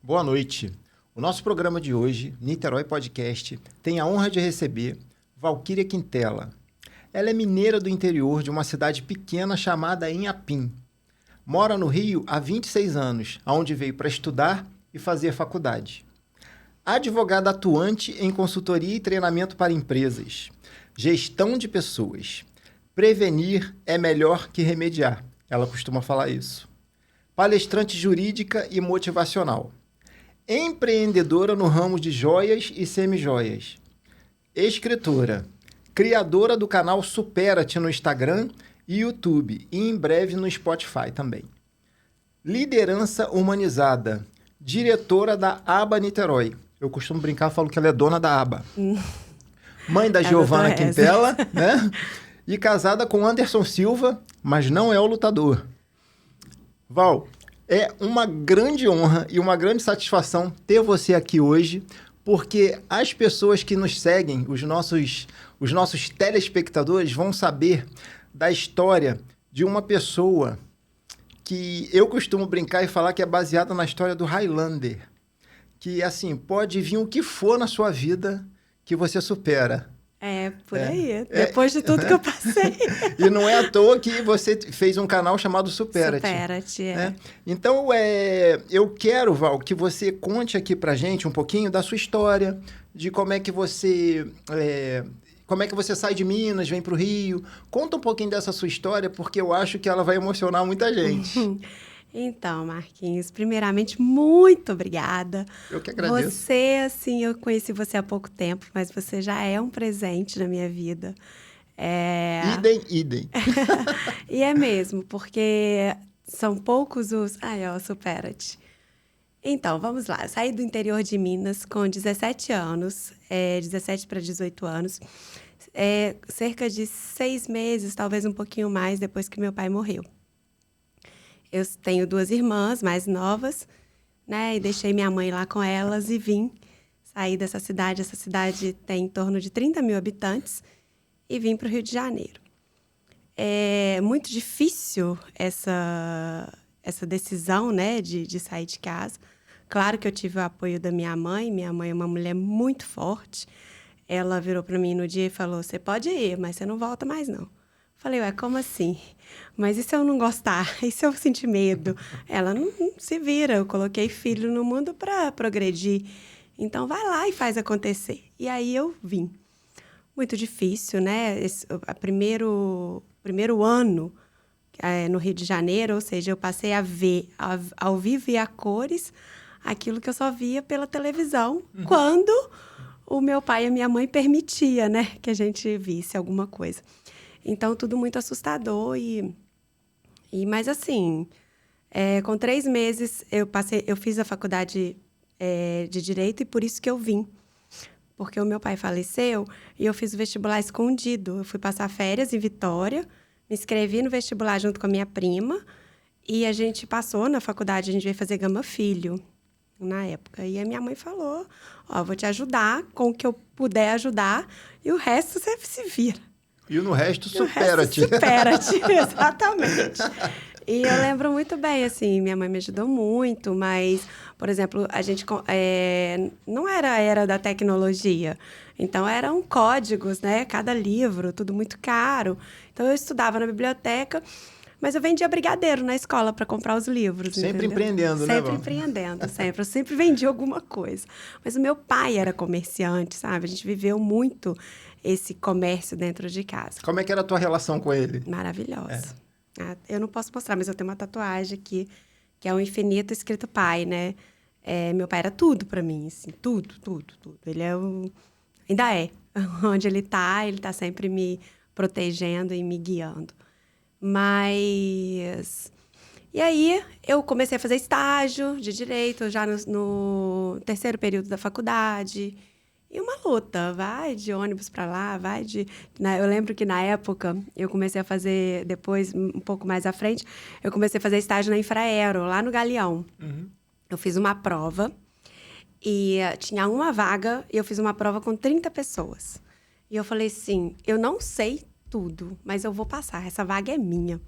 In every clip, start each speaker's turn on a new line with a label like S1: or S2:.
S1: Boa noite. O nosso programa de hoje, Niterói Podcast, tem a honra de receber Valquíria Quintela. Ela é mineira do interior de uma cidade pequena chamada Inhapim. Mora no Rio há 26 anos, onde veio para estudar e fazer faculdade. Advogada atuante em consultoria e treinamento para empresas. Gestão de pessoas. Prevenir é melhor que remediar. Ela costuma falar isso. Palestrante jurídica e motivacional. Empreendedora no ramo de joias e semijoias. Escritora. Criadora do canal Supera-te no Instagram e YouTube. E em breve no Spotify também. Liderança humanizada. Diretora da ABA Niterói. Eu costumo brincar, falo que ela é dona da ABA. Mãe da Giovana Quintela, né? E casada com Anderson Silva, mas não é o lutador. Val, é uma grande honra e uma grande satisfação ter você aqui hoje, porque as pessoas que nos seguem, os nossos telespectadores, vão saber da história de uma pessoa que eu costumo brincar e falar que é baseada na história do Highlander. Que, assim, pode vir o que for na sua vida que você supera.
S2: Por aí. Depois de tudo que eu passei.
S1: E não é à toa que você fez um canal chamado Supera-te.
S2: Supera-te,
S1: Então, eu quero, Val, que você conte aqui pra gente um pouquinho da sua história, de como é que você sai de Minas, vem pro Rio. Conta um pouquinho dessa sua história, porque eu acho que ela vai emocionar muita gente.
S2: Então, Marquinhos, primeiramente, muito obrigada.
S1: Eu que agradeço.
S2: Você, assim, eu conheci você há pouco tempo, mas você já é um presente na minha vida.
S1: Idem.
S2: E é mesmo, porque são poucos os... Supera-te. Então, vamos lá. Eu saí do interior de Minas com 17 anos, 17 para 18 anos, cerca de 6 meses, talvez um pouquinho mais, depois que meu pai morreu. Eu tenho 2 irmãs mais novas, né? E deixei minha mãe lá com elas e vim sair dessa cidade. Essa cidade tem em torno de 30 mil habitantes e vim para o Rio de Janeiro. É muito difícil essa decisão, né, de sair de casa. Claro que eu tive o apoio da minha mãe. Minha mãe é uma mulher muito forte. Ela virou para mim no dia e falou: "Você pode ir, mas você não volta mais, não." Falei: "Ué, como assim? Mas e se eu não gostar? E se eu sentir medo?" Ela: não se vira, eu coloquei filho no mundo para progredir. Então, vai lá e faz acontecer. E aí eu vim. Muito difícil, né? Primeiro ano no Rio de Janeiro, ou seja, eu passei a ver ao vivo e a cores aquilo que eu só via pela televisão, quando o meu pai e a minha mãe permitia, né, que a gente visse alguma coisa. Então, tudo muito assustador. Mas, assim, com 3 meses, eu fiz a faculdade de Direito e por isso que eu vim. Porque o meu pai faleceu e eu fiz o vestibular escondido. Eu fui passar férias em Vitória, me inscrevi no vestibular junto com a minha prima e a gente passou na faculdade, a gente veio fazer Gama Filho na época. E a minha mãe falou: vou te ajudar com o que eu puder ajudar e o resto você se vira.
S1: E no resto, supera-te.
S2: Supera-te, exatamente. E eu lembro muito bem, assim, minha mãe me ajudou muito, mas, por exemplo, a gente não era a era da tecnologia. Então, eram códigos, né? Cada livro, tudo muito caro. Então, eu estudava na biblioteca, mas eu vendia brigadeiro na escola para comprar os livros.
S1: Sempre
S2: entendeu?
S1: Empreendendo, né,
S2: Sempre empreendendo, sempre. Eu sempre vendi alguma coisa. Mas o meu pai era comerciante, sabe? A gente viveu muito esse comércio dentro de casa.
S1: Como é que era a tua relação com ele?
S2: Maravilhosa. Eu não posso mostrar, mas eu tenho uma tatuagem aqui, que é um infinito escrito pai, né? Meu pai era tudo para mim, assim, tudo. Ele ainda é. Onde ele tá sempre me protegendo e me guiando. Mas... E aí, eu comecei a fazer estágio de Direito, já no 3º período da faculdade. E uma luta, vai de ônibus para lá, eu lembro que, na época, eu comecei a fazer, depois, um pouco mais à frente, eu comecei a fazer estágio na Infraero, lá no Galeão. eu fiz uma prova e tinha uma vaga e eu fiz uma prova com 30 pessoas. E eu falei assim, eu não sei tudo, mas eu vou passar, essa vaga é minha.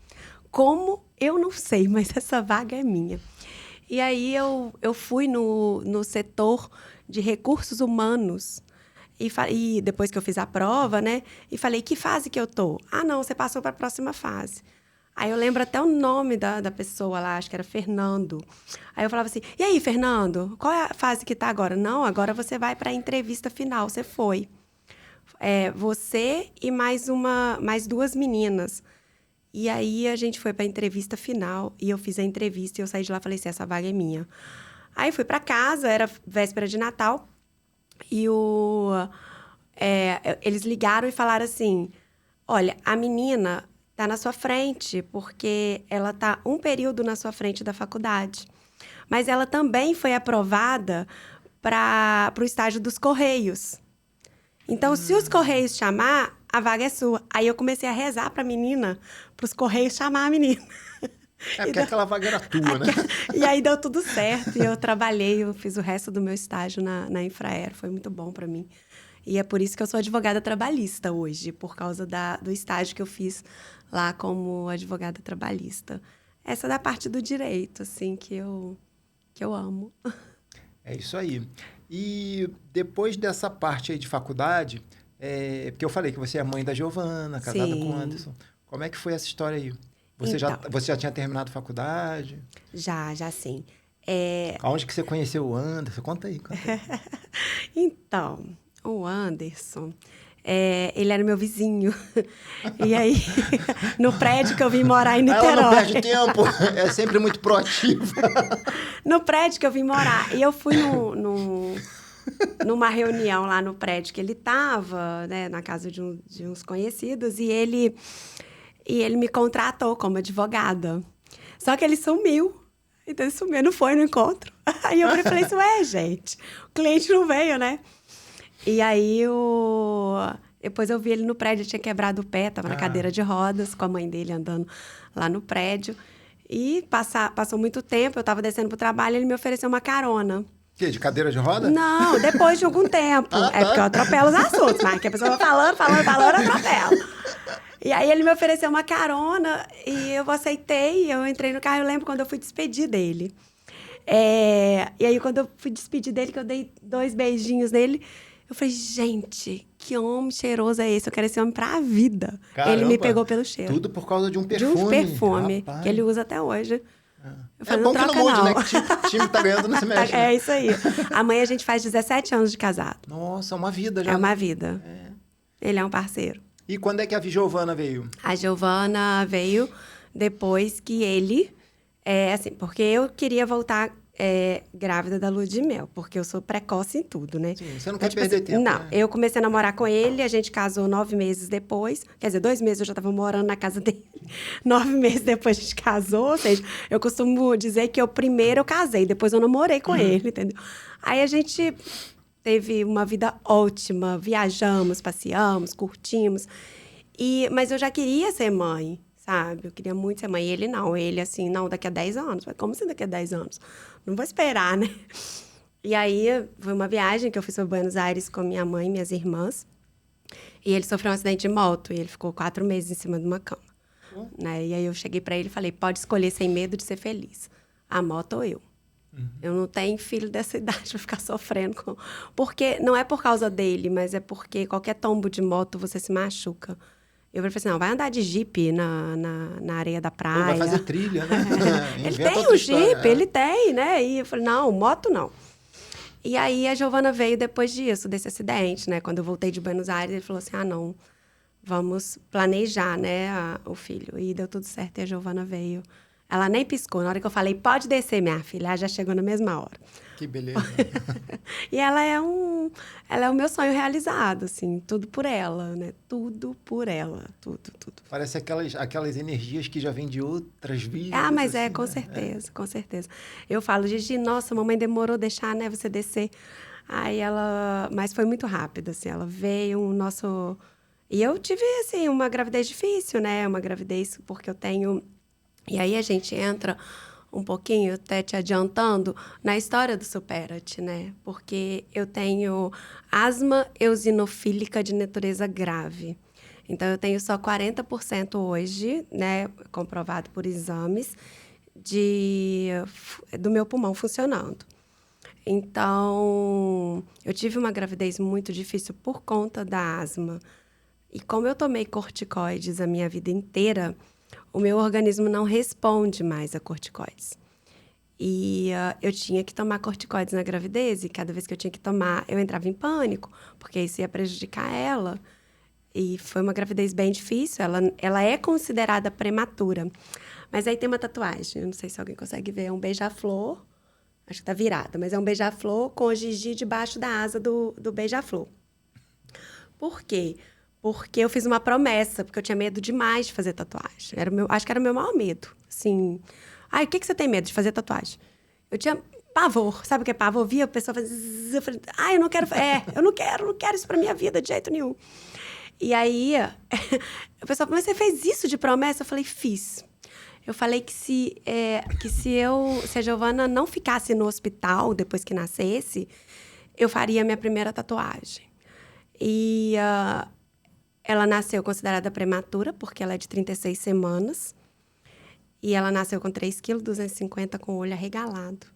S2: Como? Eu não sei, mas essa vaga é minha. E aí eu fui no setor de recursos humanos e depois que eu fiz a prova, né? E falei, que fase que eu tô? Ah, não, você passou para a próxima fase. Aí eu lembro até o nome da pessoa lá, acho que era Fernando. Aí eu falava assim, e aí, Fernando, qual é a fase que tá agora? Não, agora você vai para a entrevista final, você foi. Você e mais 2 meninas. E aí a gente foi para a entrevista final e eu fiz a entrevista e eu saí de lá e falei assim, essa vaga é minha. Aí fui para casa, era véspera de Natal e eles ligaram e falaram assim, olha, a menina tá na sua frente porque ela tá um período na sua frente da faculdade. Mas ela também foi aprovada para o estágio dos Correios. Então, se os Correios chamar, a vaga é sua. Aí eu comecei a rezar para a menina, para os Correios chamar a menina.
S1: Porque aquela vaga era tua, né?
S2: E aí deu tudo certo. E eu trabalhei, eu fiz o resto do meu estágio na Infraero. Foi muito bom para mim. E é por isso que eu sou advogada trabalhista hoje, por causa do estágio que eu fiz lá como advogada trabalhista. Essa é da parte do direito, assim, que eu amo.
S1: É isso aí. E depois dessa parte aí de faculdade, porque eu falei que você é mãe da Giovana, casada
S2: Sim.
S1: com o Anderson. Como é que foi essa história aí? Você já tinha terminado faculdade?
S2: Já sim.
S1: Aonde que você conheceu o Anderson? Conta aí.
S2: Então, o Anderson, ele era meu vizinho. E aí, no prédio que eu vim morar em Niterói.
S1: Ela não perde tempo, é sempre muito proativa.
S2: No prédio que eu vim morar. E eu fui numa reunião lá no prédio que ele estava, né, na casa de uns conhecidos, e ele me contratou como advogada. Só que ele sumiu. Então, ele sumiu, não foi no encontro. Aí eu falei assim, ué, gente, o cliente não veio, né? E aí, depois eu vi ele no prédio, tinha quebrado o pé, estava na cadeira de rodas, com a mãe dele andando lá no prédio. E passou muito tempo, eu estava descendo pro trabalho, ele me ofereceu uma carona.
S1: Que, de cadeira de roda?
S2: Não, depois de algum tempo. Porque eu atropelo os assuntos, mas que a pessoa vai falando, eu atropelo. E aí ele me ofereceu uma carona e eu aceitei, eu entrei no carro, eu lembro quando eu fui despedir dele. E aí quando eu fui despedir dele, que eu dei 2 beijinhos nele, eu falei, gente, que homem cheiroso é esse? Eu quero esse homem pra vida.
S1: Caramba,
S2: ele me pegou pelo cheiro.
S1: Tudo por causa de um perfume.
S2: De um perfume,
S1: Rapaz.
S2: que ele usa até hoje. Eu falei,
S1: bom
S2: não
S1: que
S2: troca,
S1: não mude,
S2: não.
S1: né? Que o time tá ganhando, não se mexe. Né?
S2: É isso aí. Amanhã a gente faz 17 anos de casado.
S1: Nossa, uma vida já.
S2: É uma vida. Ele é um parceiro.
S1: E quando é que a Giovana veio?
S2: A Giovana veio depois que ele... porque eu queria voltar grávida da lua de mel, porque eu sou precoce em tudo, né?
S1: Sim, você não quer perder tempo.
S2: Não,
S1: né?
S2: eu comecei a namorar com ele, a gente casou 9 meses depois. Quer dizer, 2 meses eu já estava morando na casa dele. 9 meses depois a gente casou, ou seja, eu costumo dizer que primeiro eu casei, depois eu namorei com ele, entendeu? Aí a gente teve uma vida ótima, viajamos, passeamos, curtimos. Mas eu já queria ser mãe, sabe? Eu queria muito ser mãe. E ele não. Ele, assim, não, daqui a 10 anos. Como assim daqui a 10 anos? Não vou esperar, né? E aí, foi uma viagem que eu fiz para Buenos Aires com minha mãe e minhas irmãs. E ele sofreu um acidente de moto. E ele ficou 4 meses em cima de uma cama. Né? E aí, eu cheguei para ele e falei, pode escolher sem medo de ser feliz. A moto ou eu. Eu não tenho filho dessa idade pra ficar sofrendo. Porque não é por causa dele, mas é porque qualquer tombo de moto você se machuca. Eu falei assim, não, vai andar de jipe na areia da praia.
S1: Ou vai fazer trilha, né?
S2: Ele tem o jipe, ele tem, né? E eu falei, não, moto não. E aí a Giovana veio depois disso, desse acidente, né? Quando eu voltei de Buenos Aires, ele falou assim, não, vamos planejar, né, o filho. E deu tudo certo e a Giovana veio. Ela nem piscou. Na hora que eu falei, pode descer, minha filha, ela já chegou na mesma hora.
S1: Que beleza.
S2: E ela é o meu sonho realizado, assim, tudo por ela, né? Tudo por ela, tudo.
S1: Parece aquelas energias que já vêm de outras vidas.
S2: Mas
S1: assim,
S2: com
S1: né?
S2: certeza, com certeza. Eu falo, Gigi, nossa, mamãe demorou deixar, né, você descer. Mas foi muito rápido, assim, ela veio, E eu tive, assim, uma gravidez difícil, né? Uma gravidez porque eu tenho... E aí a gente entra um pouquinho, até te adiantando, na história do Supera-te, né? Porque eu tenho asma eosinofílica de natureza grave. Então, eu tenho só 40% hoje, né, comprovado por exames, do meu pulmão funcionando. Então, eu tive uma gravidez muito difícil por conta da asma. E como eu tomei corticoides a minha vida inteira, o meu organismo não responde mais a corticoides. E eu tinha que tomar corticoides na gravidez, e cada vez que eu tinha que tomar, eu entrava em pânico, porque isso ia prejudicar ela. E foi uma gravidez bem difícil, ela é considerada prematura. Mas aí tem uma tatuagem, eu não sei se alguém consegue ver, é um beija-flor, acho que tá virada, mas é um beija-flor com o Gigi debaixo da asa do beija-flor. Por quê? Porque eu fiz uma promessa, porque eu tinha medo demais de fazer tatuagem. Acho que era o meu maior medo. Assim, o que você tem medo de fazer tatuagem? Eu tinha pavor, sabe o que é pavor? Eu via a pessoa fazer... Eu falei, eu não quero... eu não quero isso pra minha vida de jeito nenhum. E aí, o pessoal falou, mas você fez isso de promessa? Eu falei, fiz. Eu falei que se a Giovana não ficasse no hospital depois que nascesse, eu faria minha primeira tatuagem. E ela nasceu considerada prematura, porque ela é de 36 semanas. E ela nasceu com 3,250 kg, com o olho arregalado.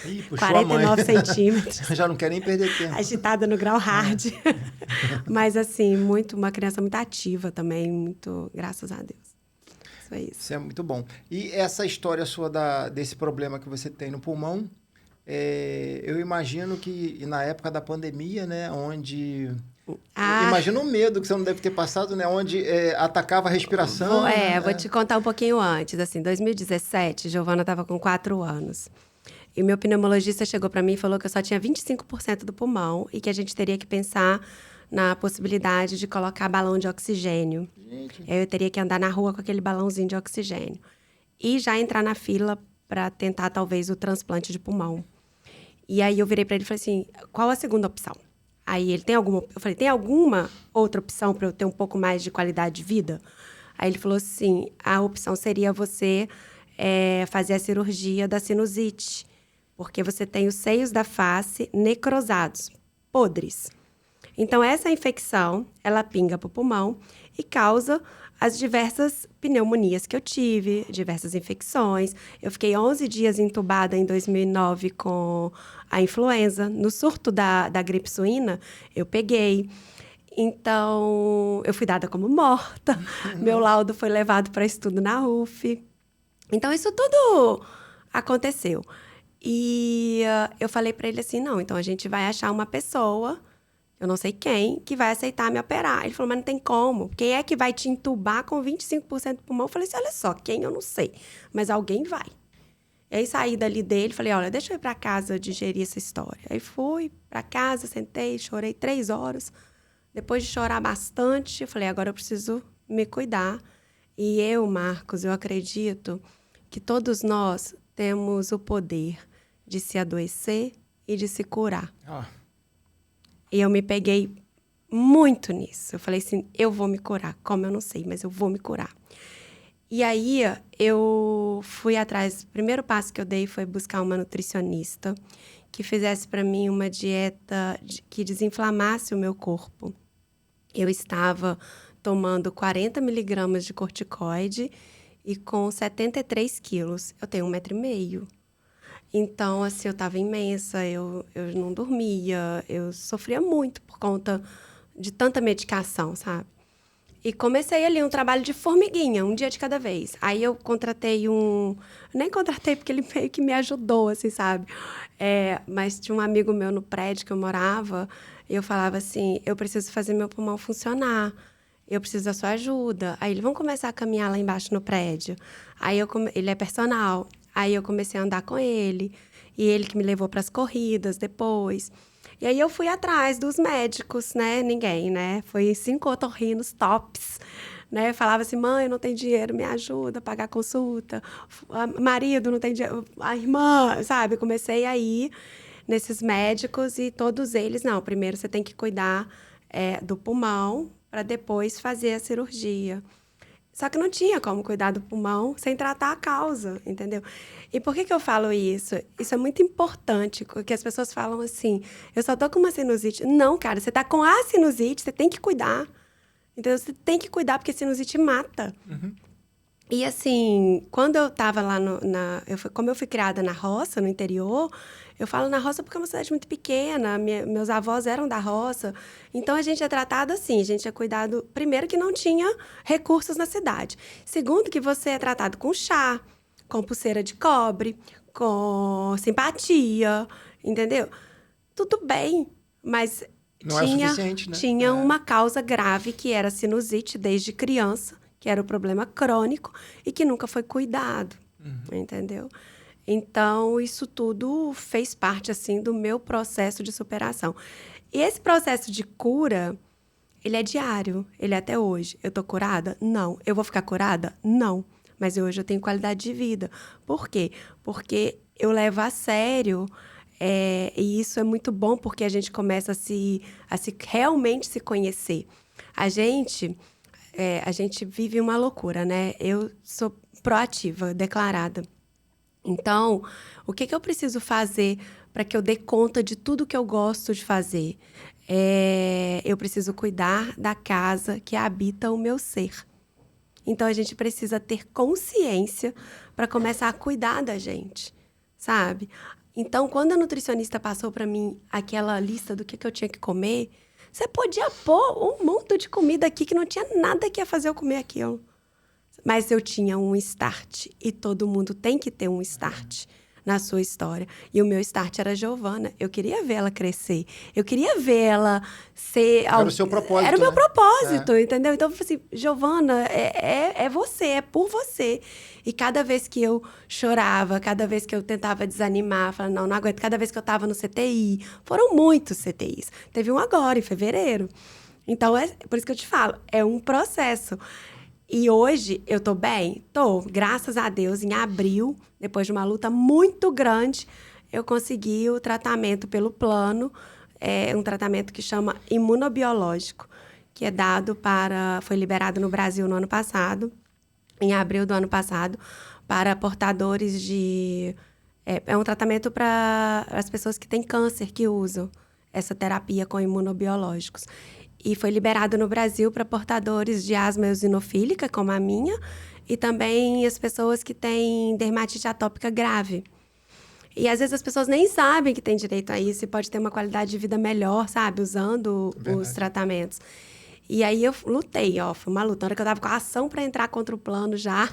S1: Ih, puxou
S2: 49 centímetros.
S1: Já não quer nem perder tempo.
S2: Agitada no grau hard. Mas, assim, uma criança muito ativa também, graças a Deus. Isso é isso.
S1: Isso é muito bom. E essa história sua desse problema que você tem no pulmão, eu imagino que na época da pandemia, né, onde... Imagina o medo que você não deve ter passado, né? Onde atacava a respiração.
S2: Vou te contar um pouquinho antes. Assim, em 2017, Giovana estava com 4 anos. E meu pneumologista chegou para mim e falou que eu só tinha 25% do pulmão e que a gente teria que pensar na possibilidade de colocar balão de oxigênio.
S1: Gente.
S2: Eu teria que andar na rua com aquele balãozinho de oxigênio. E já entrar na fila para tentar, talvez, o transplante de pulmão. E aí eu virei para ele e falei assim, qual a segunda opção? Aí ele, eu falei, tem alguma outra opção para eu ter um pouco mais de qualidade de vida? Aí ele falou assim, a opção seria você fazer a cirurgia da sinusite, porque você tem os seios da face necrosados, podres. Então, essa infecção, ela pinga para o pulmão e causa as diversas pneumonias que eu tive, diversas infecções. Eu fiquei 11 dias entubada em 2009 com a influenza. No surto da gripe suína, eu peguei. Então, eu fui dada como morta. Meu laudo foi levado para estudo na UF. Então, isso tudo aconteceu. E eu falei para ele assim, não, então a gente vai achar uma pessoa, eu não sei quem, que vai aceitar me operar. Ele falou, mas não tem como. Quem é que vai te entubar com 25% do pulmão? Eu falei assim, olha só, quem eu não sei, mas alguém vai. E aí saí dali dele, falei, olha, deixa eu ir para casa digerir essa história. Aí fui para casa, sentei, chorei 3 horas. Depois de chorar bastante, eu falei, agora eu preciso me cuidar. E eu, Marcos, eu acredito que todos nós temos o poder de se adoecer e de se curar. E eu me peguei muito nisso. Eu falei assim, eu vou me curar. Como eu não sei, mas eu vou me curar. E aí, eu fui atrás. O primeiro passo que eu dei foi buscar uma nutricionista que fizesse para mim uma dieta que desinflamasse o meu corpo. Eu estava tomando 40 miligramas de corticoide e com 73 quilos. Eu tenho 1,5 m. Então, assim, eu estava imensa, eu não dormia, eu sofria muito por conta de tanta medicação, sabe? E comecei ali um trabalho de formiguinha, um dia de cada vez. Aí eu contratei nem contratei porque ele meio que me ajudou, assim, sabe? Mas tinha um amigo meu no prédio que eu morava, e eu falava assim, eu preciso fazer meu pulmão funcionar, eu preciso da sua ajuda. Aí ele, vamos começar a caminhar lá embaixo no prédio. Aí ele é personal. Aí eu comecei a andar com ele, e ele que me levou para as corridas depois. E aí eu fui atrás dos médicos, né? Ninguém, né? Foi 5 otorrinos tops, né? Falava assim, mãe, eu não tenho dinheiro, me ajuda a pagar a consulta. Marido, não tem dinheiro. A irmã, sabe? Comecei a ir nesses médicos e todos eles, não, primeiro você tem que cuidar do pulmão para depois fazer a cirurgia. Só que não tinha como cuidar do pulmão sem tratar a causa, entendeu? E por que eu falo isso? Isso é muito importante, porque as pessoas falam assim, eu só tô com uma sinusite. Não, cara, você tá com a sinusite, você tem que cuidar. Entendeu? Você tem que cuidar, porque sinusite mata.
S1: Uhum.
S2: E assim, quando eu tava lá como eu fui criada na roça, no interior, eu falo na roça porque é uma cidade muito pequena, meus avós eram da roça. Então, a gente é tratado assim, a gente é cuidado... Primeiro, que não tinha recursos na cidade. Segundo, que você é tratado com chá, com pulseira de cobre, com simpatia, entendeu? Tudo bem, mas
S1: Não é o suficiente, né?
S2: tinha uma causa grave, que era sinusite desde criança, que era o problema crônico e que nunca foi cuidado, entendeu? Então, isso tudo fez parte, assim, do meu processo de superação. E esse processo de cura, ele é diário, ele é até hoje. Eu tô curada? Não. Eu vou ficar curada? Não. Mas hoje eu tenho qualidade de vida. Por quê? Porque eu levo a sério, e isso é muito bom, porque a gente começa a realmente se conhecer. A gente vive uma loucura, né? Eu sou proativa, declarada. Então, o que eu preciso fazer para que eu dê conta de tudo que eu gosto de fazer? Eu preciso cuidar da casa que habita o meu ser. Então, a gente precisa ter consciência para começar a cuidar da gente, sabe? Então, quando a nutricionista passou para mim aquela lista do que eu tinha que comer, você podia pôr um monte de comida aqui que não tinha nada que ia fazer eu comer aquilo. Mas eu tinha um start, e todo mundo tem que ter um start na sua história. E o meu start era a Giovana. Eu queria ver ela crescer. Eu queria ver ela ser...
S1: Era o seu propósito,
S2: Era o meu
S1: né?
S2: propósito, entendeu? Então, eu falei assim, Giovana, é você, é por você. E cada vez que eu chorava, cada vez que eu tentava desanimar, falando, não aguento. Cada vez que eu estava no CTI, foram muitos CTIs. Teve um agora, em fevereiro. Então, por isso que eu te falo, é um processo. E hoje eu tô bem? Tô, graças a Deus. Em abril, depois de uma luta muito grande, eu consegui o tratamento pelo plano, um tratamento que chama imunobiológico, que é dado foi liberado no Brasil no ano passado, em abril do ano passado, para portadores de... É um tratamento para as pessoas que têm câncer que usam essa terapia com imunobiológicos. E foi liberado no Brasil para portadores de asma eosinofílica, como a minha, e também as pessoas que têm dermatite atópica grave. E às vezes as pessoas nem sabem que tem direito a isso e pode ter uma qualidade de vida melhor, sabe? Usando os tratamentos. E aí eu lutei, foi uma luta. Na hora que eu estava com a ação para entrar contra o plano já,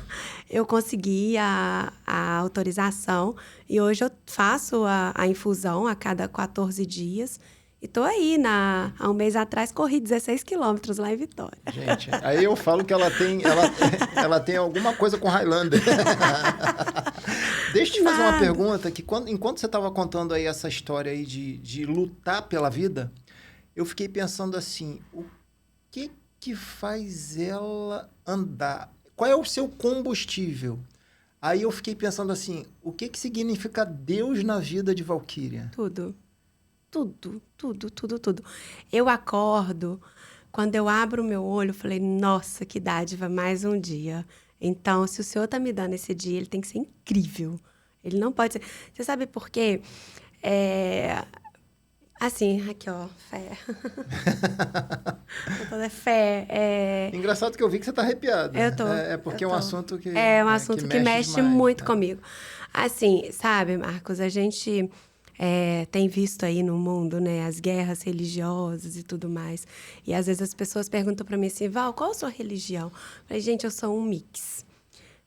S2: eu consegui a autorização. E hoje eu faço a infusão a cada 14 dias. E tô aí, há um mês atrás, corri 16 quilômetros lá em Vitória.
S1: Gente, aí eu falo que ela tem alguma coisa com Highlander. Deixa eu te fazer uma pergunta, que enquanto você estava contando aí essa história aí de lutar pela vida, eu fiquei pensando assim, o que faz ela andar? Qual é o seu combustível? Aí eu fiquei pensando assim, o que significa Deus na vida de Valquíria?
S2: Tudo. Tudo, tudo, tudo, tudo. Eu acordo, quando eu abro o meu olho, eu falei, nossa, que dádiva, mais um dia. Então, se o Senhor está me dando esse dia, ele tem que ser incrível. Ele não pode ser... Você sabe por quê? Assim, aqui, ó, fé. Fé.
S1: Engraçado que eu vi que você está arrepiada.
S2: Eu tô.
S1: Porque é um assunto que
S2: é um assunto que mexe
S1: demais,
S2: muito
S1: né?
S2: comigo. Assim, sabe, Marcos, a gente... tem visto aí no mundo, né, as guerras religiosas e tudo mais. E às vezes as pessoas perguntam para mim assim, Val, qual a sua religião? Eu falei, gente, eu sou um mix.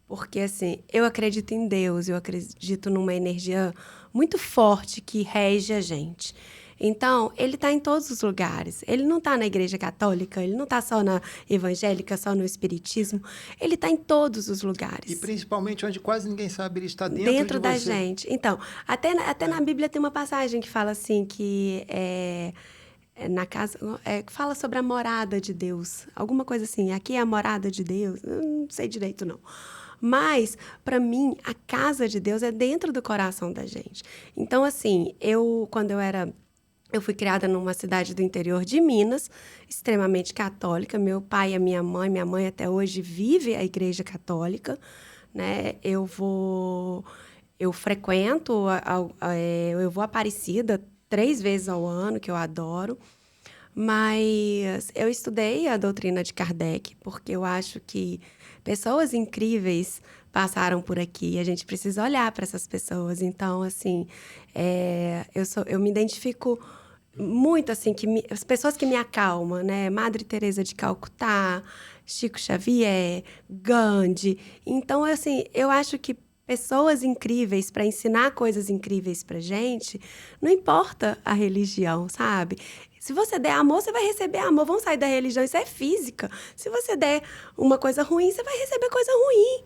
S2: Porque, assim, eu acredito em Deus, eu acredito numa energia muito forte que rege a gente. Então, ele está em todos os lugares. Ele não está na igreja católica, ele não está só na evangélica, só no espiritismo. Ele está em todos os lugares.
S1: E principalmente onde quase ninguém sabe, ele está dentro de
S2: da
S1: você.
S2: gente. Então, até na Bíblia tem uma passagem que fala assim, que na casa... fala sobre a morada de Deus. Alguma coisa assim, aqui é a morada de Deus. Eu não sei direito, não. Mas, para mim, a casa de Deus é dentro do coração da gente. Então, assim, quando eu era Eu fui criada numa cidade do interior de Minas, extremamente católica. Meu pai e a minha mãe até hoje vive a igreja católica, né? Eu frequento, eu vou à Aparecida 3 vezes ao ano, que eu adoro. Mas eu estudei a doutrina de Kardec, porque eu acho que pessoas incríveis passaram por aqui e a gente precisa olhar para essas pessoas. Então, assim, eu me identifico muito, assim, as pessoas que me acalmam, né? Madre Teresa de Calcutá, Chico Xavier, Gandhi. Então, assim, eu acho que pessoas incríveis para ensinar coisas incríveis para gente, não importa a religião, sabe? Se você der amor, você vai receber amor. Vamos sair da religião, isso é física. Se você der uma coisa ruim, você vai receber coisa ruim.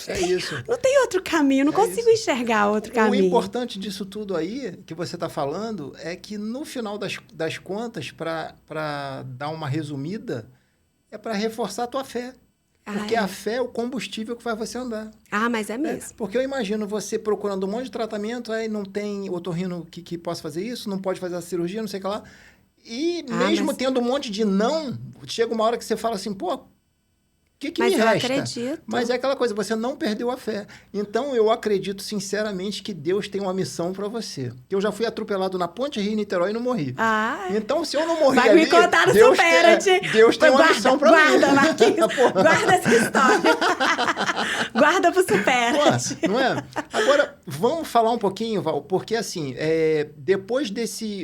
S1: É isso.
S2: Não tem outro caminho, não consigo enxergar outro caminho.
S1: O importante disso tudo aí, que você está falando, é que no final das contas, para dar uma resumida, é para reforçar a tua fé. Porque a fé é o combustível que faz você andar.
S2: Ah, mas é mesmo.
S1: Porque eu imagino você procurando um monte de tratamento, aí não tem otorrino que possa fazer isso, não pode fazer a cirurgia, não sei o que lá. E mesmo tendo um monte de não, chega uma hora que você fala assim, pô, o que me resta?
S2: Mas eu acredito.
S1: Mas é aquela coisa, você não perdeu a fé. Então, eu acredito sinceramente que Deus tem uma missão para você. Eu já fui atropelado na Ponte Rio-Niterói e não morri. Então, se eu não morri
S2: vai
S1: ali...
S2: me contar no Superate.
S1: Deus tem uma missão para mim.
S2: Guarda, Marquinhos. Guarda essa história. Guarda pro Superate.
S1: Não é? Agora, vamos falar um pouquinho, Val, porque assim, depois desse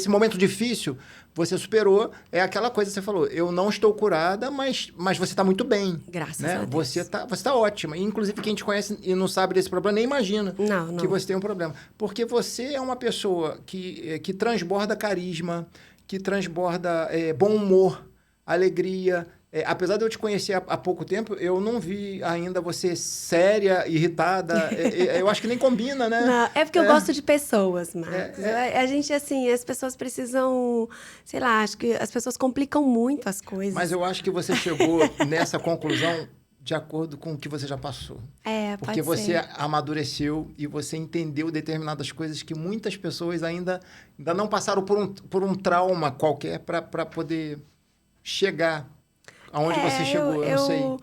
S1: momento difícil, você superou, é aquela coisa que você falou, eu não estou curada, mas você está muito bem.
S2: Graças
S1: né?
S2: a Deus.
S1: Você tá ótima. Inclusive, quem te conhece e não sabe desse problema, nem imagina que você tem um problema. Porque você é uma pessoa que transborda carisma, que transborda bom humor, alegria. Apesar de eu te conhecer há pouco tempo, eu não vi ainda você séria, irritada. Eu acho que nem combina, né?
S2: Não, é porque eu gosto de pessoas, Marcos. A gente, assim, as pessoas precisam... Sei lá, acho que as pessoas complicam muito as coisas.
S1: Mas eu acho que você chegou nessa conclusão de acordo com o que você já passou.
S2: pode
S1: Porque você
S2: ser.
S1: amadureceu e você entendeu determinadas coisas que muitas pessoas ainda não passaram por um trauma qualquer para poder chegar aonde você chegou, eu não sei.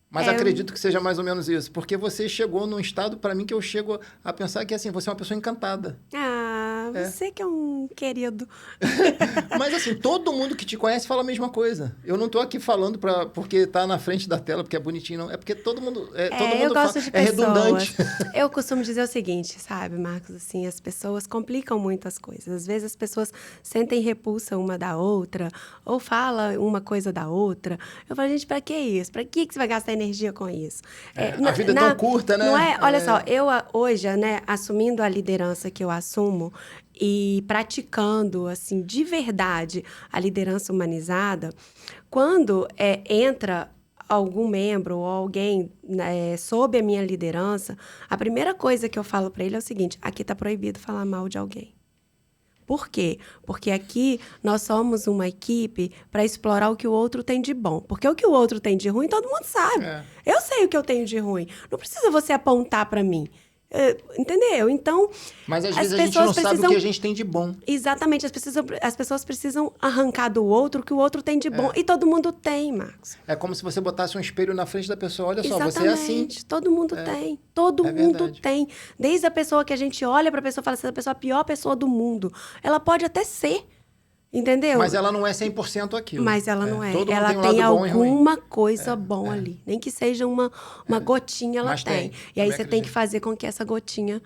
S1: Mas acredito que seja mais ou menos isso. Porque você chegou num estado, para mim, que eu chego a pensar que, assim, você é uma pessoa encantada.
S2: Você que é um querido.
S1: Mas, assim, todo mundo que te conhece fala a mesma coisa. Eu não tô aqui falando porque tá na frente da tela, porque é bonitinho, não. É porque todo mundo
S2: eu gosto de pessoas.
S1: É redundante.
S2: Eu costumo dizer o seguinte, sabe, Marcos? Assim, as pessoas complicam muito as coisas. Às vezes as pessoas sentem repulsa uma da outra, ou falam uma coisa da outra. Eu falo, gente, pra que isso? Pra que você vai gastar energia com isso?
S1: A vida é tão curta, né?
S2: Não é? Olha só, eu hoje, né, assumindo a liderança que eu assumo e praticando, assim, de verdade, a liderança humanizada, quando entra algum membro ou alguém sob a minha liderança, a primeira coisa que eu falo para ele é o seguinte: aqui está proibido falar mal de alguém. Por quê? Porque aqui nós somos uma equipe para explorar o que o outro tem de bom. Porque o que o outro tem de ruim, todo mundo sabe. Eu sei o que eu tenho de ruim. Não precisa você apontar para mim. Entendeu? Então,
S1: mas às vezes a gente não sabe o que a gente tem de bom.
S2: Exatamente. As pessoas precisam arrancar do outro o que o outro tem de bom. E todo mundo tem, Marcos.
S1: É como se você botasse um espelho na frente da pessoa. Olha
S2: Exatamente.
S1: Só, você é assim.
S2: Todo mundo tem. Todo mundo tem. Desde a pessoa que a gente olha para a pessoa e fala assim, essa pessoa é a pior pessoa do mundo. Ela pode até ser. Entendeu?
S1: Mas ela não é 100% aquilo.
S2: Mas ela não é.
S1: Todo
S2: ela
S1: mundo tem
S2: alguma coisa bom ali. Nem que seja uma gotinha, ela tem. E aí você tem que fazer com que essa gotinha,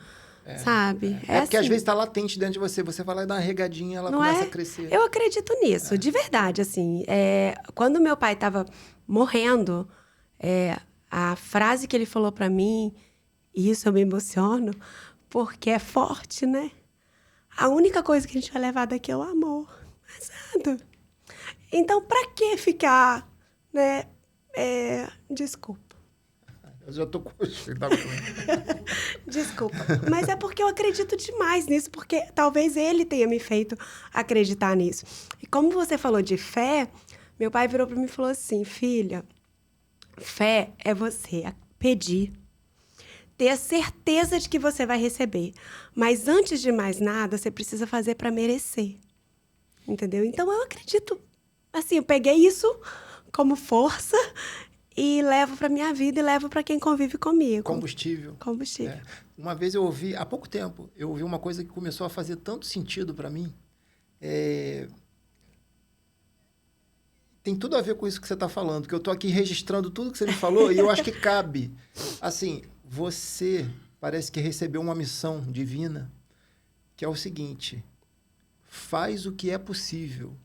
S2: sabe?
S1: Porque às vezes está latente dentro de você. Você vai lá e dá uma regadinha, ela começa a crescer.
S2: Eu acredito nisso, de verdade, assim. Quando meu pai estava morrendo, a frase que ele falou para mim, e isso eu me emociono, porque é forte, né? A única coisa que a gente vai levar daqui é o amor. Exato. Então, para que ficar, né? Desculpa.
S1: Eu já tô com...
S2: Desculpa. Mas é porque eu acredito demais nisso, porque talvez ele tenha me feito acreditar nisso. E como você falou de fé, meu pai virou para mim e falou assim, filha, fé é você pedir, ter a certeza de que você vai receber. Mas antes de mais nada, você precisa fazer para merecer. Entendeu? Então, eu acredito. Assim, eu peguei isso como força e levo para minha vida e levo para quem convive comigo.
S1: Combustível.
S2: Combustível.
S1: É. Uma vez eu ouvi, há pouco tempo, eu ouvi uma coisa que começou a fazer tanto sentido para mim. Tem tudo a ver com isso que você está falando, que eu estou aqui registrando tudo que você me falou e eu acho que cabe. Assim, você parece que recebeu uma missão divina, que é o seguinte: faz o que é possível,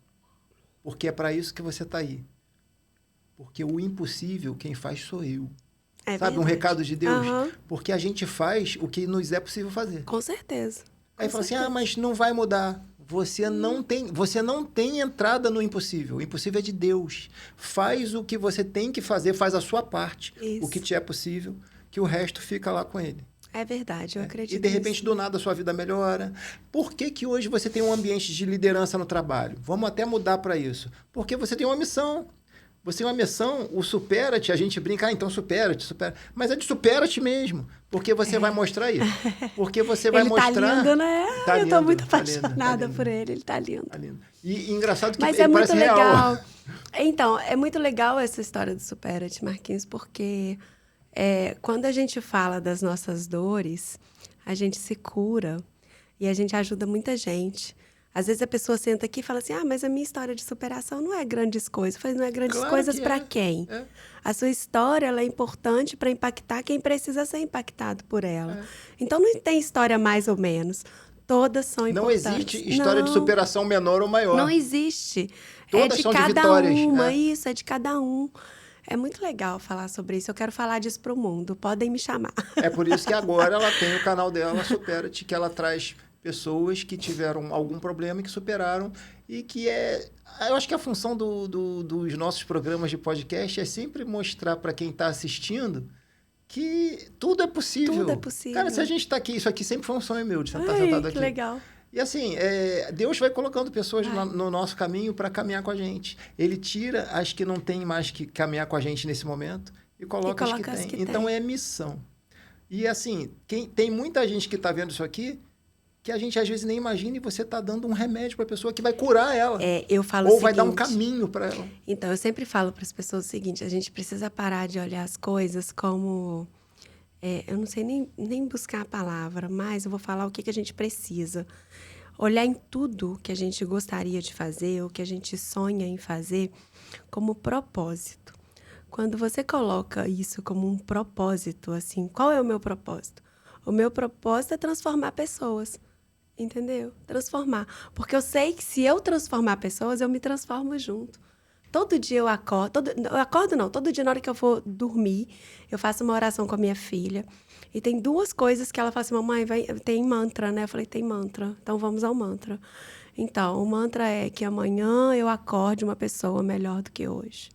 S1: porque é para isso que você está aí. Porque o impossível, quem faz sou eu.
S2: É
S1: Sabe,
S2: verdade.
S1: um recado de Deus?
S2: Aham.
S1: Porque a gente faz o que nos é possível fazer.
S2: Com certeza.
S1: Aí fala assim, mas não vai mudar. Você não tem entrada no impossível. O impossível é de Deus. Faz o que você tem que fazer, faz a sua parte.
S2: Isso.
S1: O que te é possível, que o resto fica lá com ele.
S2: É verdade, eu acredito
S1: E de repente,
S2: nisso.
S1: do nada, a sua vida melhora. Por que que hoje você tem um ambiente de liderança no trabalho? Vamos até mudar para isso. Porque você tem uma missão. Você tem uma missão, o supera-te, a gente brinca, então supera-te, supera. Mas é de supera-te mesmo, porque você vai mostrar isso. Porque você vai
S2: Ele
S1: mostrar...
S2: tá lindo, né?
S1: Tá
S2: Eu
S1: lindo,
S2: tô muito
S1: tá lindo,
S2: apaixonada
S1: tá lindo.
S2: por ele, ele tá lindo.
S1: Tá lindo. E engraçado que
S2: Mas
S1: ele
S2: é muito
S1: parece real.
S2: legal. Então, é muito legal essa história do Supera-te, Marquinhos, porque quando a gente fala das nossas dores, a gente se cura e a gente ajuda muita gente. Às vezes a pessoa senta aqui e fala assim, mas a minha história de superação não é grandes coisas. Eu falei, não é grandes
S1: Claro
S2: coisas
S1: que
S2: para
S1: é.
S2: quem?
S1: É.
S2: A sua história ela é importante para impactar quem precisa ser impactado por ela.
S1: É.
S2: Então, não tem história mais ou menos. Todas são
S1: Não
S2: importantes.
S1: existe história de superação menor ou maior.
S2: Não existe.
S1: Todas
S2: é
S1: são
S2: de
S1: de
S2: cada
S1: vitórias,
S2: uma,
S1: é.
S2: isso, é de cada um. É muito legal falar sobre isso. Eu quero falar disso para o mundo. Podem me chamar.
S1: É por isso que agora ela tem o canal dela, Supera-te, que ela traz pessoas que tiveram algum problema e que superaram. E que eu acho que a função dos nossos programas de podcast é sempre mostrar para quem está assistindo que tudo é possível.
S2: Tudo é possível.
S1: Cara, se a gente está aqui, isso aqui sempre foi um sonho meu de estar
S2: Ai,
S1: sentado
S2: que
S1: aqui.
S2: legal.
S1: E assim, Deus vai colocando pessoas no nosso caminho para caminhar com a gente. Ele tira as que não têm mais que caminhar com a gente nesse momento e coloca as que têm. Então é missão. E assim, tem muita gente que está vendo isso aqui que a gente às vezes nem imagina e você está dando um remédio para a pessoa que vai curar ela.
S2: Eu falo
S1: ou
S2: o
S1: vai dar um
S2: seguinte,
S1: caminho para ela.
S2: Então, eu sempre falo para as pessoas o seguinte, a gente precisa parar de olhar as coisas como... eu não sei nem buscar a palavra, mas eu vou falar o que a gente precisa. Olhar em tudo que a gente gostaria de fazer, ou que a gente sonha em fazer, como propósito. Quando você coloca isso como um propósito, assim, qual é o meu propósito? O meu propósito é transformar pessoas, entendeu? Transformar. Porque eu sei que se eu transformar pessoas, eu me transformo junto. Todo dia eu acordo, todo dia na hora que eu for dormir, eu faço uma oração com a minha filha. E tem duas coisas que ela fala assim, mamãe, tem mantra, né? Eu falei, tem mantra, então vamos ao mantra. Então, o mantra é que amanhã eu acorde uma pessoa melhor do que hoje.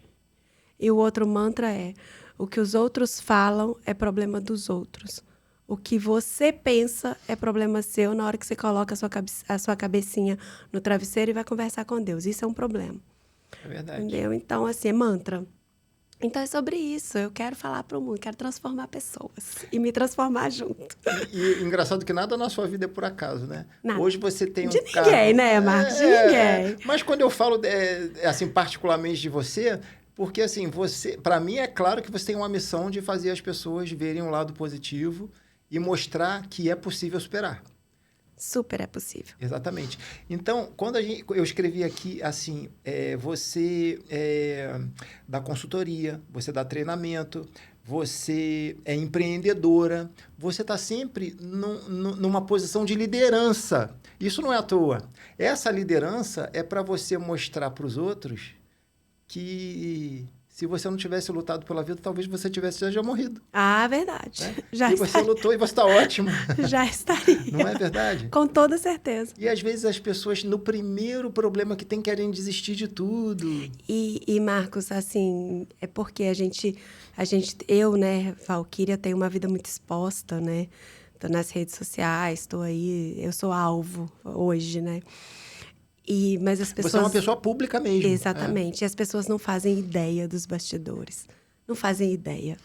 S2: E o outro mantra é, o que os outros falam é problema dos outros. O que você pensa é problema seu na hora que você coloca a sua cabecinha no travesseiro e vai conversar com Deus. Isso é um problema.
S1: É verdade.
S2: Entendeu? Então, assim, é mantra. Então, é sobre isso. Eu quero falar para o mundo, quero transformar pessoas e me transformar junto.
S1: E engraçado que nada na sua vida é por acaso, né?
S2: Nada.
S1: Hoje você tem
S2: De
S1: um
S2: ninguém,
S1: cargo...
S2: né, Marcos? De ninguém.
S1: Mas quando eu falo, assim, particularmente de você, porque, assim, para mim é claro que você tem uma missão de fazer as pessoas verem um lado positivo e mostrar que é possível superar.
S2: Super é possível.
S1: Exatamente. Então, quando eu escrevi aqui, assim, você dá consultoria, você dá treinamento, você é empreendedora, você está sempre numa posição de liderança. Isso não é à toa. Essa liderança é para você mostrar para os outros que... Se você não tivesse lutado pela vida, talvez você tivesse já morrido.
S2: Ah, verdade.
S1: Né?
S2: Já
S1: e você lutou e você está ótimo.
S2: Já estaria.
S1: Não é verdade?
S2: Com toda certeza.
S1: E às vezes as pessoas, no primeiro problema que tem, querem desistir de tudo.
S2: E Marcos, assim, é porque eu, né, Valquíria, tenho uma vida muito exposta, né? Estou nas redes sociais, estou aí, eu sou alvo hoje, né? Mas as pessoas...
S1: Você é uma pessoa pública mesmo.
S2: Exatamente. E as pessoas não fazem ideia dos bastidores. Não fazem ideia.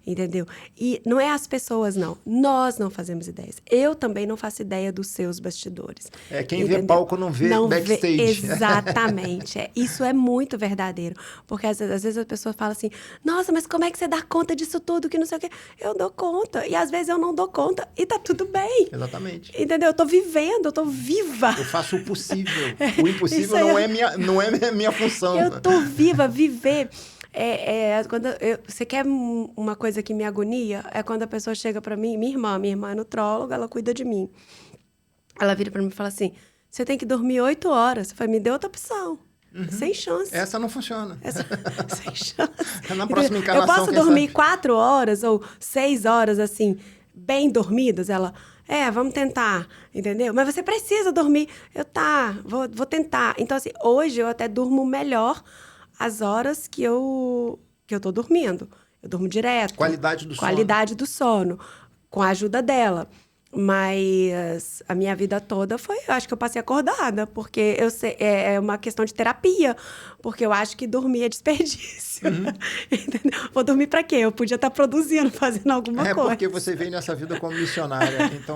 S2: Entendeu? E não é as pessoas, não. Nós não fazemos ideias. Eu também não faço ideia dos seus bastidores.
S1: Quem vê palco não vê backstage.
S2: Exatamente. Isso é muito verdadeiro. Porque às vezes a pessoa fala assim, nossa, mas como é que você dá conta disso tudo, que não sei o quê? Eu dou conta. E às vezes eu não dou conta e tá tudo bem.
S1: Exatamente.
S2: Entendeu? Eu tô vivendo, eu tô viva.
S1: Eu faço o possível. O impossível não é minha função.
S2: Eu tô viva, viver... quando você quer uma coisa que me agonia? É quando a pessoa chega pra mim, minha irmã é nutróloga, ela cuida de mim. Ela vira pra mim e fala assim, você tem que dormir 8 horas. Eu falei, me dê outra opção. Sem chance.
S1: Essa não funciona.
S2: Sem chance.
S1: Na próxima encarnação,
S2: eu posso dormir 4 horas ou 6 horas, assim, bem dormidas? Ela, vamos tentar, entendeu? Mas você precisa dormir. Vou tentar. Então, assim, hoje eu até durmo melhor as horas que eu tô dormindo. Eu durmo direto. Qualidade do sono. Com a ajuda dela. Mas a minha vida toda eu acho que eu passei acordada, porque eu sei, é uma questão de terapia, porque eu acho que dormir é desperdício. Entendeu? Vou dormir pra quê? Eu podia estar produzindo, fazendo alguma coisa.
S1: É porque você veio nessa vida como missionária, então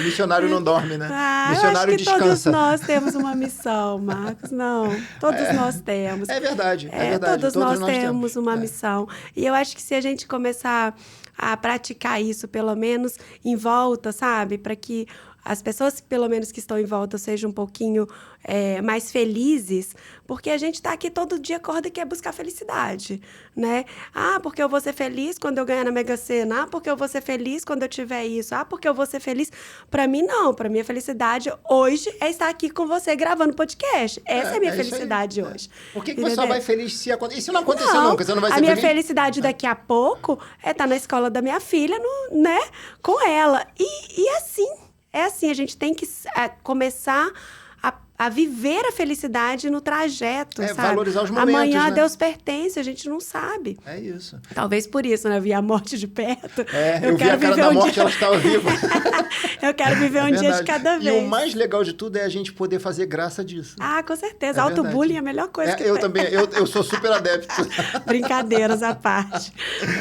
S1: missionário não dorme, né? Missionário
S2: eu acho que
S1: descansa.
S2: Todos nós temos uma missão, Marcos, não. Todos nós temos.
S1: É verdade.
S2: Todos nós temos uma missão. E eu acho que se a gente começar a praticar isso, pelo menos em volta, sabe? Para que as pessoas, pelo menos, que estão em volta sejam um pouquinho mais felizes, porque a gente está aqui todo dia, acorda e quer buscar felicidade, né? Porque eu vou ser feliz quando eu ganhar na Mega Sena. Porque eu vou ser feliz quando eu tiver isso. Porque eu vou ser feliz. Para mim, não. Para mim, a felicidade hoje é estar aqui com você gravando podcast. Essa é a minha felicidade hoje.
S1: Por que você só vai feliz se acontecer? Isso não aconteceu nunca, você não vai ser
S2: feliz? A minha
S1: feliz?
S2: Felicidade daqui a pouco é estar na escola da minha filha, né? Com ela. E assim... É assim, a gente tem que começar a viver a felicidade no trajeto, sabe?
S1: Valorizar os momentos,
S2: Amanhã
S1: né?
S2: a Deus pertence, a gente não sabe.
S1: É isso.
S2: Talvez por isso, né? Eu vi a morte de perto.
S1: Eu vi a cara da morte, ela estava viva.
S2: Eu quero viver um dia de cada vez.
S1: E o mais legal de tudo é a gente poder fazer graça disso.
S2: Com certeza. Autobullying é a melhor coisa que
S1: eu
S2: tem.
S1: também, eu sou super adepto.
S2: Brincadeiras à parte.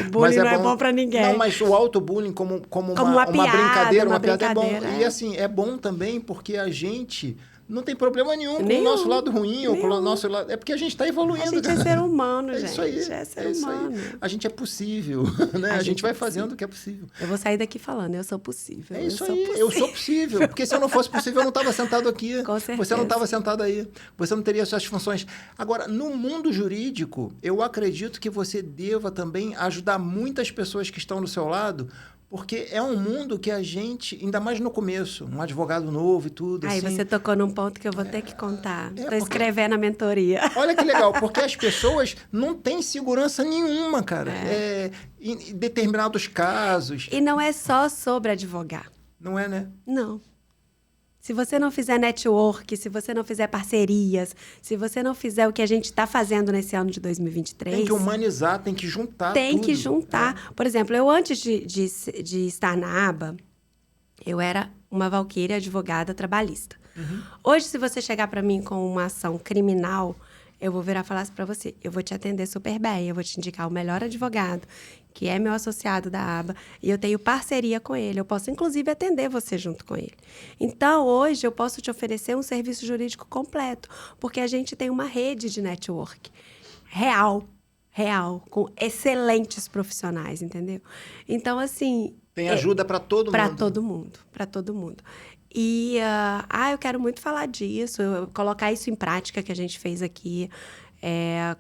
S2: O bullying não é bom pra ninguém.
S1: Não, mas o autobullying como uma brincadeira, uma piada é bom. E assim, é bom também porque a gente... Não tem problema nenhum com o nosso lado ruim ou com o nosso lado... É porque a gente está evoluindo.
S2: A gente é ser humano, gente.
S1: Isso aí.
S2: É ser humano.
S1: A gente é possível, né? A gente vai fazendo o que é possível.
S2: Eu vou sair daqui falando, eu sou possível.
S1: Eu sou possível. Porque se eu não fosse possível, eu não estava sentado aqui.
S2: Com certeza.
S1: Você não estava sentado aí. Você não teria suas funções. Agora, no mundo jurídico, eu acredito que você deva também ajudar muitas pessoas que estão do seu lado, porque é um mundo que a gente, ainda mais no começo, um advogado novo e tudo.
S2: Aí
S1: assim,
S2: você tocou num ponto que eu vou ter que contar. Estou escrevendo a mentoria.
S1: Olha que legal, porque as pessoas não têm segurança nenhuma, cara. Em determinados casos.
S2: E não é só sobre advogar.
S1: Não é, né?
S2: Não. Se você não fizer network, se você não fizer parcerias, se você não fizer o que a gente está fazendo nesse ano de 2023...
S1: Tem que humanizar, tem que juntar
S2: Tem
S1: tudo.
S2: que juntar. Por exemplo, eu antes de estar na aba, eu era uma valquíria advogada trabalhista. Hoje, se você chegar para mim com uma ação criminal, eu vou virar e falar assim para você, eu vou te atender super bem, eu vou te indicar o melhor advogado, que é meu associado da aba, e eu tenho parceria com ele. Eu posso, inclusive, atender você junto com ele. Então, hoje, eu posso te oferecer um serviço jurídico completo, porque a gente tem uma rede de network real, com excelentes profissionais, entendeu? Então, assim...
S1: Tem ajuda para todo mundo.
S2: Para todo mundo. E, eu quero muito falar disso, colocar isso em prática que a gente fez aqui,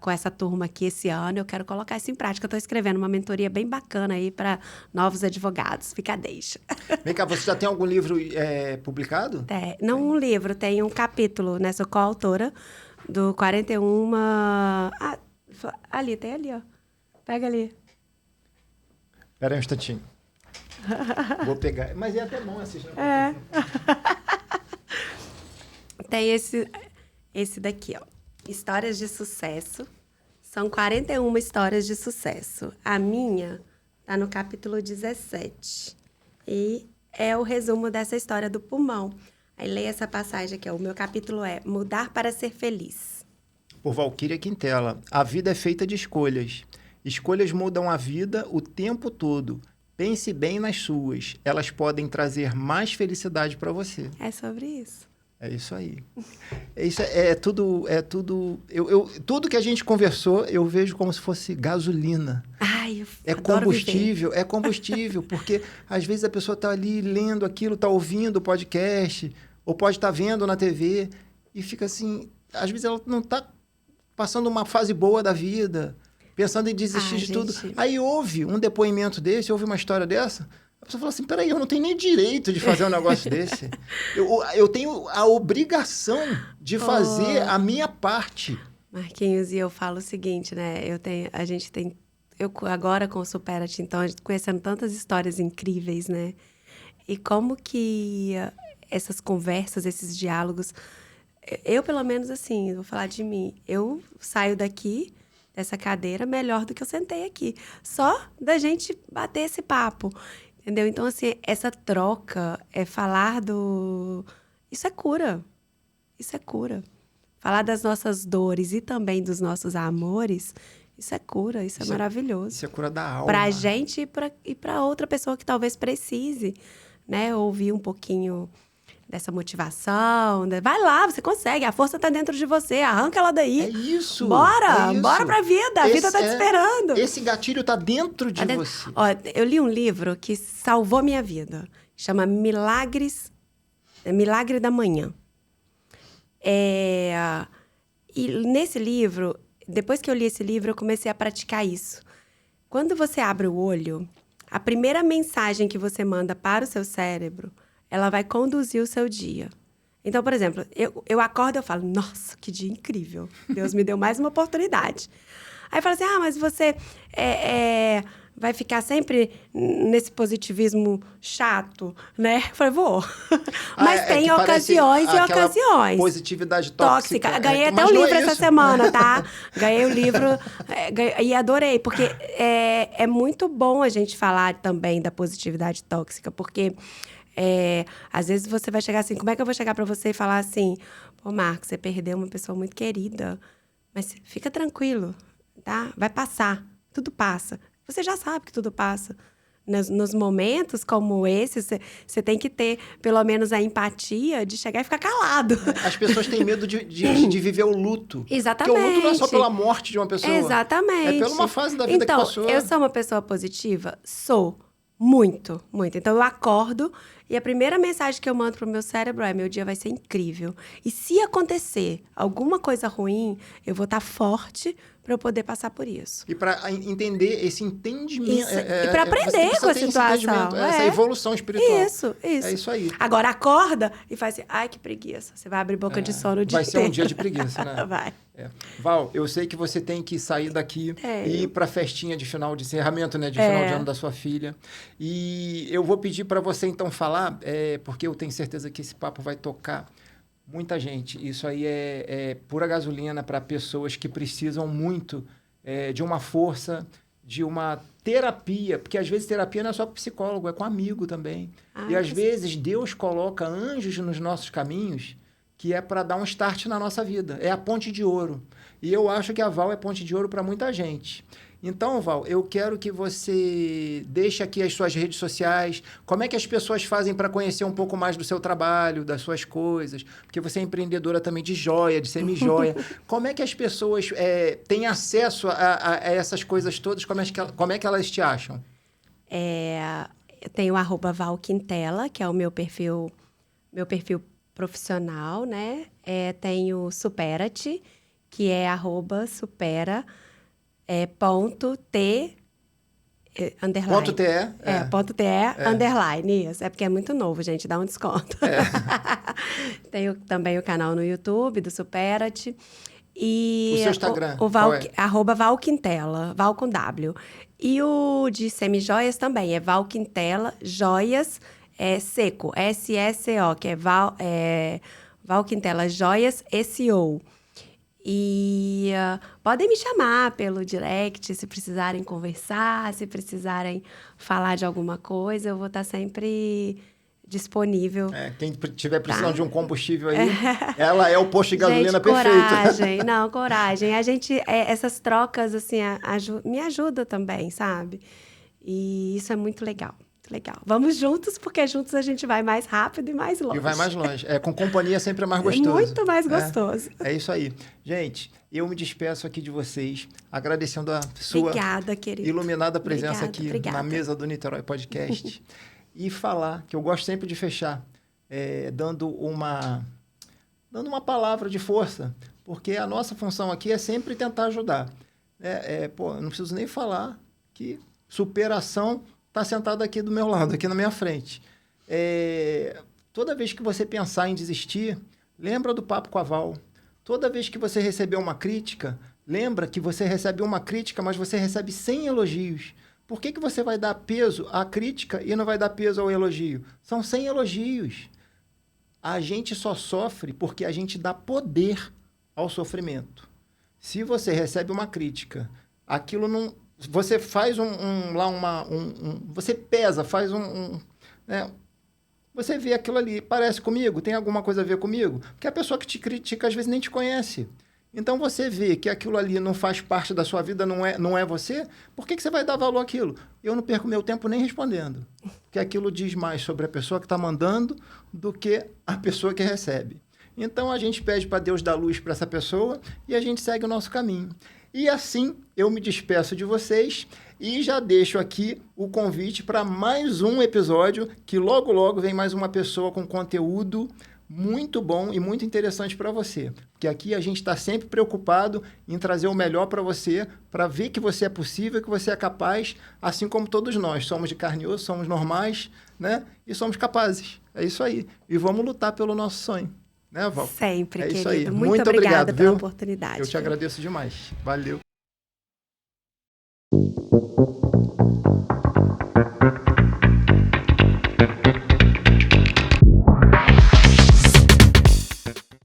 S2: com essa turma aqui esse ano. Eu quero colocar isso em prática. Eu estou escrevendo uma mentoria bem bacana aí para novos advogados. Deixa.
S1: Vem cá, você já tem algum livro publicado?
S2: Não um livro, tem um capítulo, né? Sou coautora do 41... ali, tem ali, ó. Pega ali.
S1: Espera aí um instantinho. Vou pegar. Mas é até bom assistir. Né?
S2: Tem esse daqui, ó. Histórias de sucesso. São 41 histórias de sucesso. A minha tá no capítulo 17. E é o resumo dessa história do pulmão. Aí leia essa passagem aqui, ó. O meu capítulo é Mudar para ser Feliz.
S1: Por Valquíria Quintela. A vida é feita de escolhas. Escolhas mudam a vida o tempo todo. Pense bem nas suas. Elas podem trazer mais felicidade para você.
S2: É sobre isso.
S1: É isso aí. Tudo que a gente conversou, eu vejo como se fosse gasolina.
S2: Ai, eu adoro viver.
S1: É combustível, porque às vezes a pessoa está ali lendo aquilo, está ouvindo o podcast, ou pode estar vendo na TV, e fica assim, às vezes ela não está passando uma fase boa da vida, pensando em desistir de tudo. Aí ouve um depoimento desse, ouve uma história dessa, a pessoa fala assim, peraí, eu não tenho nem direito de fazer um negócio desse. Eu tenho a obrigação de fazer a minha parte.
S2: Marquinhos, e eu falo o seguinte, né? Eu agora com o Supera-te, então, a gente conhecendo tantas histórias incríveis, né? E como que essas conversas, esses diálogos... Eu, pelo menos, assim, vou falar de mim. Eu saio daqui, dessa cadeira, melhor do que eu sentei aqui. Só da gente bater esse papo, entendeu? Então, assim, essa troca, falar do... Isso é cura. Isso é cura. Falar das nossas dores e também dos nossos amores, isso é cura, isso é maravilhoso.
S1: Isso é cura da alma.
S2: Pra gente e pra outra pessoa que talvez precise, né? Ouvir um pouquinho dessa motivação. Vai lá, você consegue, a força tá dentro de você, arranca ela daí.
S1: É isso.
S2: Bora pra vida, a vida tá te esperando.
S1: Esse gatilho tá dentro de você.
S2: Ó, eu li um livro que salvou minha vida, chama Milagre da Manhã. E nesse livro, depois que eu li esse livro, eu comecei a praticar isso. Quando você abre o olho, a primeira mensagem que você manda para o seu cérebro, ela vai conduzir o seu dia. Então, por exemplo, eu acordo e eu falo, nossa, que dia incrível. Deus me deu mais uma oportunidade. Aí fala assim, mas você vai ficar sempre nesse positivismo chato, né? Eu falei, vou. Mas tem ocasiões e ocasiões.
S1: Positividade tóxica.
S2: Ganhei até um livro essa semana, tá? Ganhei o livro e adorei, porque é muito bom a gente falar também da positividade tóxica, porque às vezes você vai chegar assim, como é que eu vou chegar pra você e falar assim, pô, Marcos, você perdeu uma pessoa muito querida, mas fica tranquilo, tá? Vai passar, tudo passa. Você já sabe que tudo passa. Nos momentos como esse, você tem que ter, pelo menos, a empatia de chegar e ficar calado.
S1: As pessoas têm medo de viver o luto.
S2: Exatamente.
S1: Porque o luto não é só pela morte de uma pessoa.
S2: Exatamente.
S1: É pela uma fase da vida que passou.
S2: Então, eu sou uma pessoa positiva? Sou. Muito, muito. Então, eu acordo e a primeira mensagem que eu mando pro meu cérebro é: meu dia vai ser incrível. E se acontecer alguma coisa ruim, eu vou estar forte para eu poder passar por isso.
S1: E para entender esse entendimento.
S2: E para aprender com a situação.
S1: Essa evolução espiritual.
S2: Isso.
S1: É isso aí.
S2: Agora, acorda e faz assim, ai, que preguiça. Você vai abrir boca de sono o dia
S1: inteiro. Vai ser um dia de preguiça, né?
S2: Vai.
S1: Val, eu sei que você tem que sair daqui e ir para a festinha de final de encerramento, né? De final de ano da sua filha. E eu vou pedir para você, então, falar, porque eu tenho certeza que esse papo vai tocar muita gente. Isso aí é pura gasolina para pessoas que precisam muito de uma força, de uma terapia. Porque, às vezes, terapia não é só com psicólogo, é com amigo também. E, às vezes, Deus coloca anjos nos nossos caminhos que é para dar um start na nossa vida. É a ponte de ouro. E eu acho que a Val é ponte de ouro para muita gente. Então, Val, eu quero que você deixe aqui as suas redes sociais. Como é que as pessoas fazem para conhecer um pouco mais do seu trabalho, das suas coisas? Porque você é empreendedora também de joia, de semi-joia. Como é que as pessoas têm acesso a essas coisas todas? Como é que elas te acham?
S2: Eu tenho o @valquintela, que é o meu perfil profissional, né? Tenho Supera-te, que é @supera ponto T underline.
S1: Ponto TE?
S2: Ponto TE underline, isso. É porque é muito novo, gente, dá um desconto. Tenho também o canal no YouTube do Supera-te. E
S1: o seu Instagram?
S2: @valquintela, Val com W. E o de semijoias também, é Valquintela Joias Seco, SSO, que é Valquintela Joias SEO. E podem me chamar pelo direct, se precisarem conversar, se precisarem falar de alguma coisa, eu vou estar sempre disponível.
S1: Quem tiver precisando de um combustível aí, ela é o posto de gasolina
S2: gente,
S1: perfeito.
S2: Coragem, não, coragem. A gente, essas trocas, assim, me ajuda também, sabe? E isso é muito legal. Legal. Vamos juntos, porque juntos a gente vai mais rápido e mais longe.
S1: E vai mais longe. Com companhia sempre é mais gostoso.
S2: Muito mais gostoso.
S1: É isso aí. Gente, eu me despeço aqui de vocês, agradecendo a sua
S2: Obrigada, querido.
S1: iluminada presença
S2: Obrigada.
S1: Na mesa do Niterói Podcast. E falar, que eu gosto sempre de fechar, dando uma palavra de força, porque a nossa função aqui é sempre tentar ajudar. Eu não preciso nem falar que superação está sentado aqui do meu lado, aqui na minha frente. Toda vez que você pensar em desistir, lembra do Papo com a Val. Toda vez que você receber uma crítica, lembra que você recebe uma crítica, mas você recebe 100 elogios. Por que você vai dar peso à crítica e não vai dar peso ao elogio? São 100 elogios. A gente só sofre porque a gente dá poder ao sofrimento. Se você recebe uma crítica, aquilo não... Você faz você pesa, faz você vê aquilo ali, parece comigo? Tem alguma coisa a ver comigo? Porque a pessoa que te critica, às vezes, nem te conhece. Então, você vê que aquilo ali não faz parte da sua vida, não é você, por que você vai dar valor àquilo? Eu não perco meu tempo nem respondendo. Porque aquilo diz mais sobre a pessoa que está mandando do que a pessoa que recebe. Então, a gente pede para Deus dar luz para essa pessoa e a gente segue o nosso caminho. E assim, eu me despeço de vocês e já deixo aqui o convite para mais um episódio, que logo, logo vem mais uma pessoa com conteúdo muito bom e muito interessante para você. Porque aqui a gente está sempre preocupado em trazer o melhor para você, para ver que você é possível, que você é capaz, assim como todos nós. Somos de carne e osso, somos normais, né? E somos capazes. É isso aí. E vamos lutar pelo nosso sonho. Né, Val?
S2: Sempre,
S1: querido.
S2: Isso aí.
S1: Muito
S2: obrigada
S1: obrigado,
S2: pela
S1: viu?
S2: oportunidade.
S1: Eu te agradeço demais. Valeu.